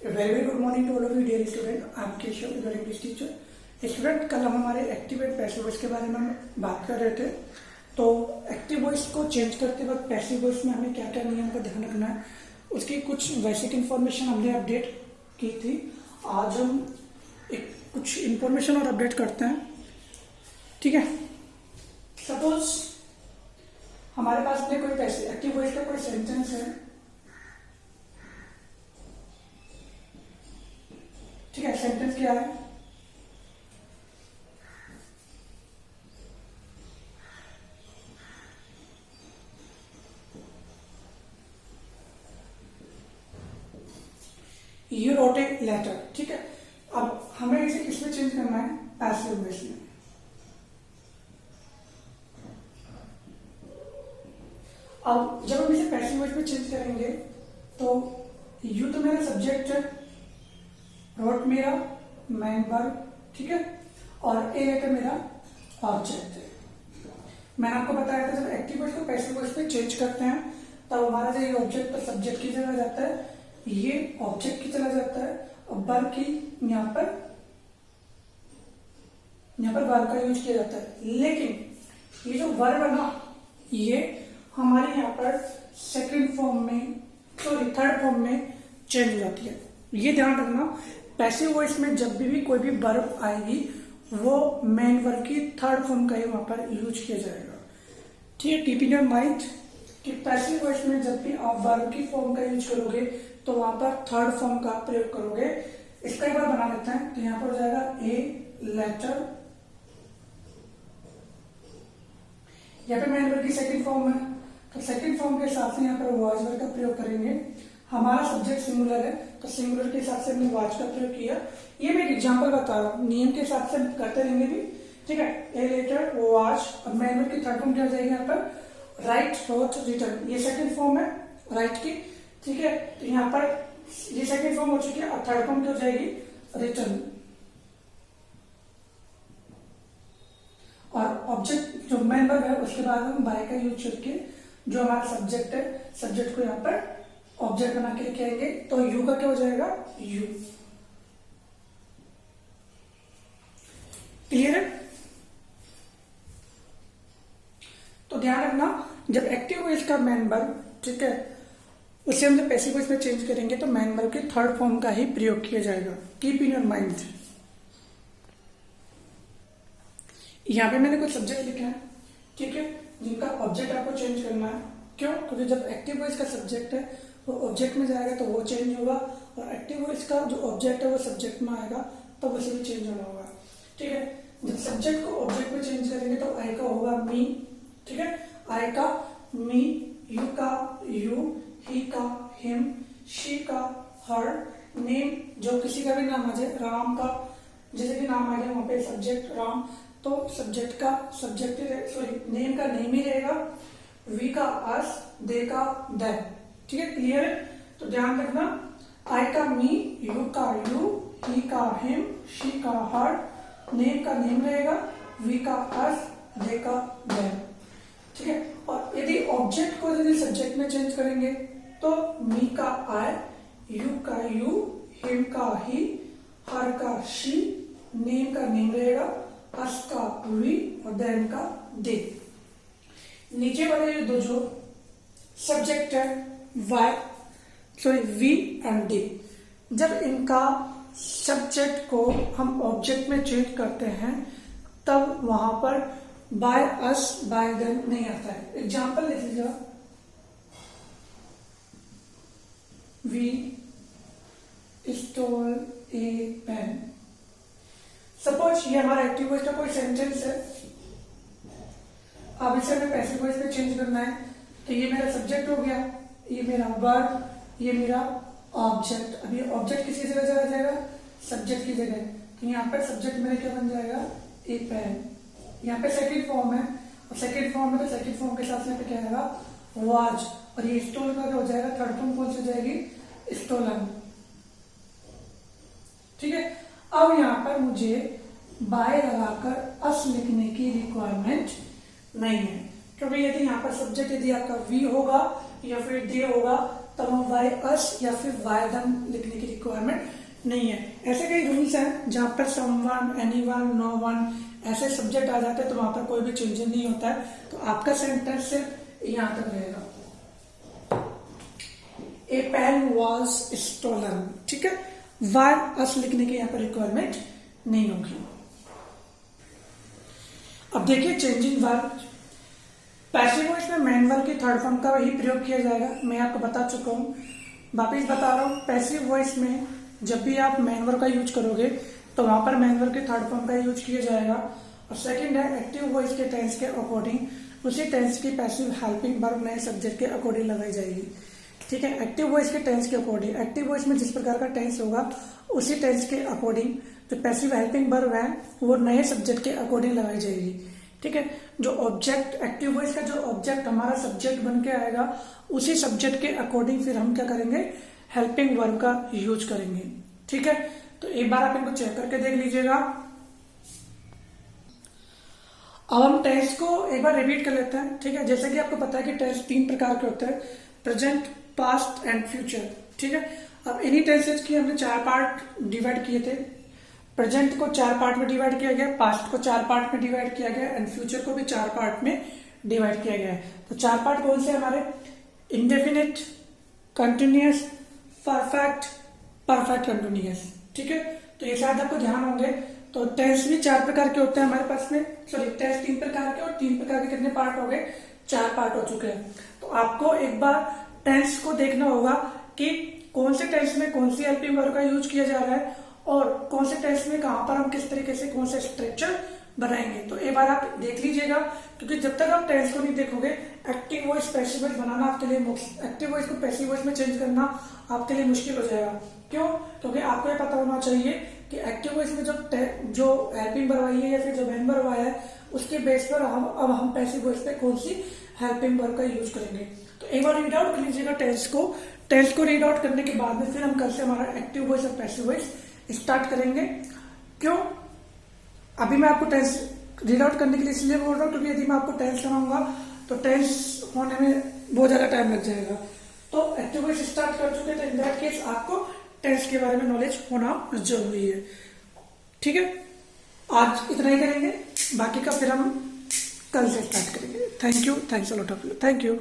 Very good morning to all of you dear student. आपके शो your English teacher. Student, कल हम हमारे एक्टिव एंड पैसिव वॉइस के बारे में बात कर रहे थे। तो एक्टिव वॉइस को चेंज करते वक्त पैसिव वॉइस में हमें क्या क्या नियम का ध्यान रखना है, उसकी कुछ बेसिक इन्फॉर्मेशन हमने अपडेट की थी। आज हम कुछ इन्फॉर्मेशन और अपडेट करते हैं, ठीक है। सपोज हमारे पास में कोई पैसिव एक्टिव वॉइस का कोई सेंटेंस है, ठीक है। सेंटेंस क्या है? यू रोट ए लेटर, ठीक है। अब हमें इसे किसमें चेंज करना है? पैसिव वॉइस में। अब जब हम इसे पैसिव वॉइस में चेंज करेंगे तो यू तो मेरा सब्जेक्ट है, रोट मेरा मेन वर्ब, ठीक है, और ए लेटर मेरा ऑब्जेक्ट है। मैंने आपको बताया था जब एक्टिव वॉइस को पैसिव वॉइस में चेंज करते हैं तब हमारा जो ये ऑब्जेक्ट तो सब्जेक्ट की जगह जाता है, ये ऑब्जेक्ट की चला जाता है, और वर्ब की यहाँ पर वर्ब का यूज किया जाता है। लेकिन ये जो वर्ब है ना, ये हमारे यहाँ पर सेकंड फॉर्म में, सॉरी थर्ड फॉर्म में चेंज हो जाती है। ये ध्यान रखना, पैसिव वॉइस में जब भी कोई भी वर्ब आएगी वो मेन वर्ब की थर्ड फॉर्म का ही वहां पर यूज किया जाएगा, ठीक है। कीप इन योर माइंड कि पैसिव वॉइस में जब भी आप वर्ब की फॉर्म का यूज करोगे तो वहां पर थर्ड फॉर्म का प्रयोग करोगे। इसका एक बार बना लेते हैं, तो यहां पर हो जाएगा ए लेटर, यहाँ पे मेन वर्ब की सेकंड फॉर्म है, तो सेकंड फॉर्म के हिसाब से यहाँ पर वॉइस वर्ब का प्रयोग करेंगे। हमारा सब्जेक्ट सिंगुलर है तो सिंगुलर के हिसाब से हमने वॉच का प्रयोग किया। ये मैं एग्जांपल बता रहा हूँ, नियम के हिसाब से करते रहेंगे भी, ठीक है। ए लेटर वॉच, और मेन वर्ब की थर्ड फॉर्म क्या हो जाएगी यहाँ पर? Write, wrote, written. ये सेकंड फॉर्म है राइट की, ठीक है। तो यहाँ पर ये सेकंड फॉर्म हो चुकी है, और थर्ड फॉर्म क्या हो जाएगी? रिटर्न। और ऑब्जेक्ट जो मेन वर्ब है उसके बाद हम बाय का यूज करके जो हमारा सब्जेक्ट है, सब्जेक्ट को यहाँ पर ऑब्जेक्ट बना के लेके आएंगे, तो यू का क्या हो जाएगा? यू। क्लियर है? तो ध्यान रखना, जब एक्टिव वॉइस का मेन वर्ब, ठीक है, उसे हम जब पैसिव वॉइस में चेंज करेंगे तो मेन वर्ब के थर्ड फॉर्म का ही प्रयोग किया जाएगा। Keep in your mind. यहां पे मैंने कुछ सब्जेक्ट लिखा है, ठीक है, जिनका ऑब्जेक्ट आपको चेंज करना है। क्यों? क्योंकि जब एक्टिव वॉइस का सब्जेक्ट है वो ऑब्जेक्ट में जाएगा तो वो चेंज होगा, और एक्टिव वॉइस का जो ऑब्जेक्ट है वो सब्जेक्ट में आएगा तो उसे भी चेंज होना होगा, ठीक है। जब सब्जेक्ट को ऑब्जेक्ट में चेंज करेंगे तो आई का होगा मी, ठीक है, आई का मी, यू का यू, ही का हिम, शी का हर, नेम जो किसी का भी नाम आ जाए, राम का जैसे भी नाम आ जाए वहां पे सब्जेक्ट राम, तो सब्जेक्ट का सब्जेक्ट, सॉरी नेम का नेम ही रहेगा, वी का अस, दे का देम, ठीक है। क्लियर है? तो ध्यान रखना, आई का मी, यू का यू, ही का हिम, शी का हर, नेम का नेम रहेगा, वी का अस, दे का देम, ठीक है। और यदि ऑब्जेक्ट को यदि सब्जेक्ट में चेंज करेंगे तो मी का आई, यू का यू, हिम का ही, हर का शी, नेम का नेम रहेगा, अस का वी, और देम का दे। नीचे वाले ये दो जो सब्जेक्ट है why, sorry we and they, जब इनका सब्जेक्ट को हम ऑब्जेक्ट में चेंज करते हैं तब वहां पर बाय अस बाय देम नहीं आता है। एग्जाम्पल लिख लीजिए, we stole a pen. Suppose ये हमारा एक्टिव वॉइस का कोई सेंटेंस है, अब इसे हमें पैसिव वॉइस में चेंज करना है, तो ये मेरा सब्जेक्ट हो गया, ये मेरा वर्ब, ये मेरा ऑब्जेक्ट। अब ये ऑब्जेक्ट किसी जगह चला जाएगा? सब्जेक्ट की जगह, तो यहाँ पर सब्जेक्ट मेरा क्या बन जाएगा? ए पेन। यहाँ पे सेकंड फॉर्म है, और सेकंड फॉर्म में तो सेकंड फॉर्म के साथ यहाँ पे क्या आएगा? वॉच, और ये स्टोल का क्या हो जाएगा? थर्ड फॉर्म कौन सी हो जाएगी? स्टोलन, ठीक है। अब यहाँ पर मुझे बाय लगाकर अस लिखने की रिक्वायरमेंट नहीं है, क्योंकि यदि यहाँ पर सब्जेक्ट यदि आपका वी होगा या फिर दे होगा तब हम वाई अस या फिर वाई दम लिखने की रिक्वायरमेंट नहीं है। ऐसे कई रूल्स हैं जहां पर समवन, एनीवन, नो वन ऐसे सब्जेक्ट आ जाते हैं तो वहां पर कोई भी चेंज नहीं होता है। तो आपका सेंटेंस सिर्फ यहां तक रहेगा, ए पेन वॉज स्टोलन, ठीक है। वाई अस लिखने की यहाँ पर रिक्वायरमेंट नहीं होगी। अब देखिए चेंजिंग वर्ब, पैसिव वॉइस में मेन वर्ब की थर्ड फॉर्म का ही प्रयोग किया जाएगा। मैं आपको बता चुका हूँ, वापिस बता रहा हूँ, पैसिव वॉइस में जब भी आप मेन वर्ब का यूज करोगे तो वहां पर मेन वर्ब के थर्ड फॉर्म का यूज किया जाएगा। और सेकंड है एक्टिव वॉइस के टेंस के अकॉर्डिंग उसी टेंस की पैसिव हेल्पिंग वर्ब नए सब्जेक्ट के अकॉर्डिंग लगाई जाएगी, ठीक है। एक्टिव वॉइस के टेंस के अकॉर्डिंग, एक्टिव वॉइस में जिस प्रकार का टेंस होगा उसी टेंस के अकॉर्डिंग जो पैसिव हेल्पिंग वर्ब है वो नए सब्जेक्ट के अकॉर्डिंग लगाई जाएगी, ठीक है। जो ऑब्जेक्ट, एक्टिव वॉइस का जो ऑब्जेक्ट हमारा सब्जेक्ट बन के आएगा उसी सब्जेक्ट के अकॉर्डिंग फिर हम क्या करेंगे, हेल्पिंग वर्ब का यूज करेंगे, ठीक है। तो एक बार आप इनको चेक करके देख लीजिएगा। अब हम टेंस को एक बार रिपीट कर लेते हैं, ठीक है। जैसे कि आपको पता है कि टेंस 3 प्रकार के होते हैं, प्रेजेंट, पास्ट एंड फ्यूचर, ठीक है। अब इन्हीं टेंसेज की हमने 4 पार्ट डिवाइड किए थे। प्रेजेंट को 4 पार्ट में डिवाइड किया गया, पास्ट को 4 पार्ट में डिवाइड किया गया एंड फ्यूचर को भी 4 पार्ट में डिवाइड किया गया है। तो 4 पार्ट कौन से हमारे, indefinite, continuous, perfect, perfect continuous, ठीक है। तो ये शायद आपको ध्यान होंगे। तो टेंस भी 4 प्रकार के होते हैं हमारे पास में, सॉरी टेंस 3 प्रकार के, और 3 प्रकार के कितने पार्ट हो गए, 4 पार्ट हो चुके हैं। तो आपको एक बार टेंस को देखना होगा कि कौन से टेंस में कौन सी हेल्पिंग वर्ब का यूज किया जा रहा है और कौन से टेंस में कहां पर हम किस तरीके से कौन से स्ट्रक्चर बनाएंगे। तो एक बार आप देख लीजिएगा, क्योंकि जब तक आप टेंस को नहीं देखोगे एक्टिव वॉइस पैसिव वॉइस बनाना आपके लिए, एक्टिव वॉइस को पैसिव वॉइस में चेंज करना आपके लिए मुश्किल हो जाएगा। क्यों? क्योंकि आपको ये पता होना चाहिए कि एक्टिव वॉइस में जो हेल्पिंग वर्ब आई है या फिर जो मेन वर्ब आया है उसके बेस पर हम पैसिव वॉइस पे कौन सी हेल्पिंग वर्ब का यूज करेंगे। तो एक बार रीड आउट कर लीजिएगा टेंस को रीड आउट करने के बाद में फिर हम कल से हमारा एक्टिव वॉइस और पैसिव वॉइस स्टार्ट करेंगे। क्यों? अभी मैं आपको टेंस रीड आउट करने के लिए इसलिए बोल रहा हूँ क्योंकि यदि मैं आपको टेंस कराऊंगा तो टेंस होने में बहुत ज्यादा टाइम लग जाएगा। तो एक्टिव वॉइस स्टार्ट कर चुके, तो इन दैट केस आपको टेंस के बारे में नॉलेज होना जरूरी है, ठीक है। आज इतना ही करेंगे, बाकी का फिर हम कल से स्टार्ट करेंगे। Thank you, thanks a lot of you, thank you.